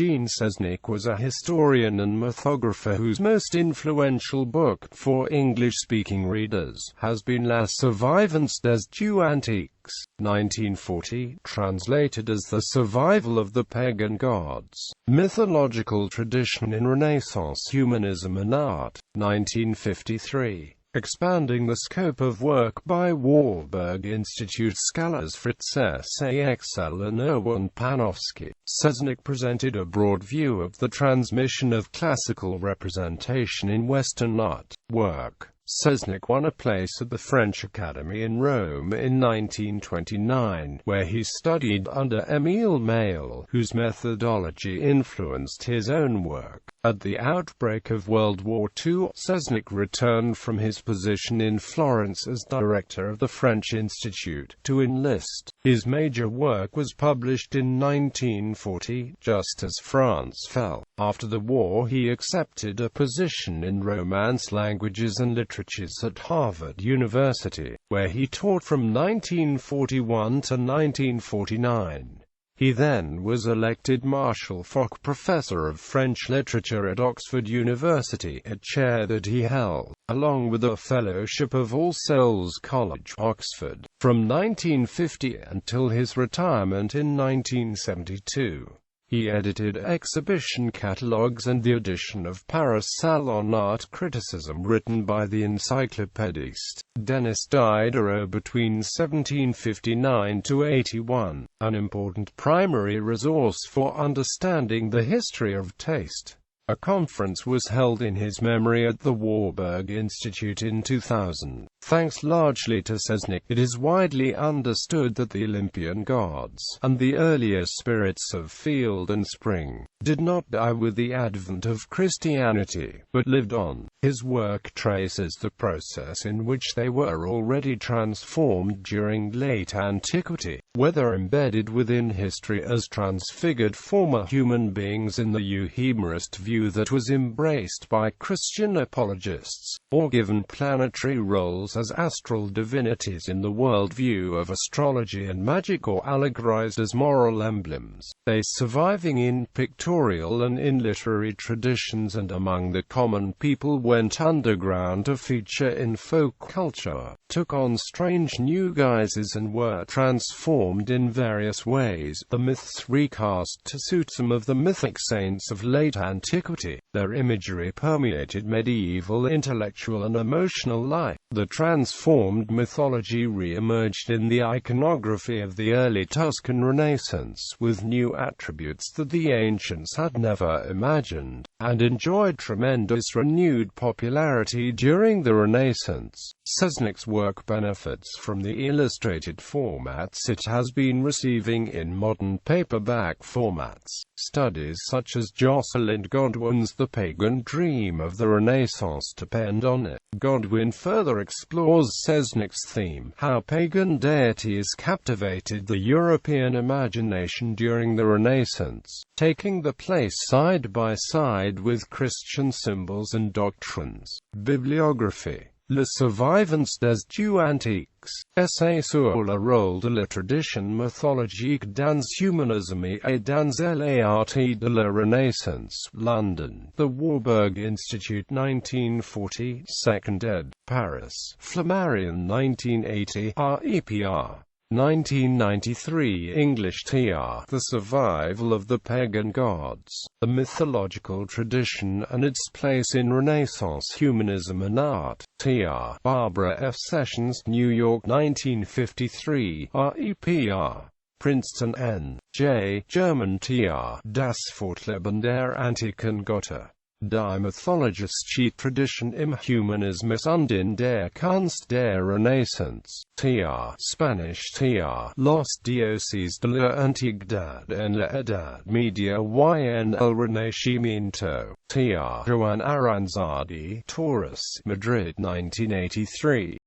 Eugene Seznec was a historian and mythographer whose most influential book, for English-speaking readers, has been La Survivance des dieux antiques, 1940, translated as The Survival of the Pagan Gods, Mythological Tradition in Renaissance Humanism and Art, 1953. Expanding the scope of work by Warburg Institute scholars Fritz, Saxl and Erwin Panofsky, Seznec presented a broad view of the transmission of classical representation in Western art. Work. Seznec won a place at the French Academy in Rome in 1929, where he studied under Émile Maille, whose methodology influenced his own work. At the outbreak of World War II, Seznec returned from his position in Florence as director of the French Institute, to enlist. His major work was published in 1940, just as France fell. After the war he accepted a position in Romance languages and literatures at Harvard University, where he taught from 1941 to 1949. He then was elected Marshall Foch Professor of French Literature at Oxford University, a chair that he held, along with a Fellowship of All Souls College, Oxford, from 1950 until his retirement in 1972. He edited exhibition catalogues and the edition of Paris Salon Art Criticism written by the encyclopedist Denis Diderot between 1759 to 81, an important primary resource for understanding the history of taste. A conference was held in his memory at the Warburg Institute in 2000. Thanks largely to Seznec, it is widely understood that the Olympian gods, and the earlier spirits of field and spring, did not die with the advent of Christianity, but lived on. His work traces the process in which they were already transformed during late antiquity, whether embedded within history as transfigured former human beings in the euhemerist view that was embraced by Christian apologists, or given planetary roles as astral divinities in the worldview of astrology and magic, or allegorized as moral emblems, they surviving in pictorial and in literary traditions and among the common people went underground to feature in folk culture, took on strange new guises and were transformed in various ways, the myths recast to suit some of the mythic saints of late antiquity. Their imagery permeated medieval intellectual and emotional life. The transformed mythology re-emerged in the iconography of the early Tuscan Renaissance with new attributes that the ancients had never imagined, and enjoyed tremendous renewed popularity during the Renaissance. Seznec's work benefits from the illustrated formats it has been receiving in modern paperback formats. Studies such as Jocelyn Godwin's The Pagan Dream of the Renaissance depend on it. Godwin further explores Seznec's theme, how pagan deities captivated the European imagination during the Renaissance, taking the place side by side with Christian symbols and doctrines. Bibliography. Le Survivance des dieux antiques, Essai sur le rôle de la tradition mythologique dans humanisme et dans l'art de la Renaissance, London, The Warburg Institute 1940, 2nd ed., Paris, Flammarion 1980, REPR. 1993 English TR. The Survival of the Pagan Gods, The Mythological Tradition and Its Place in Renaissance Humanism and Art, TR. Barbara F. Sessions, New York 1953, REPR. Princeton N. J. German TR. Das Fortleben der antiken Götter. Die mythologische Tradition im Humanismus und in der Kunst der Renaissance, TR. Spanish TR. Los dioses de la antigüedad en la edad media y en el renacimiento, TR. Joan Aranzadi, Taurus, Madrid 1983.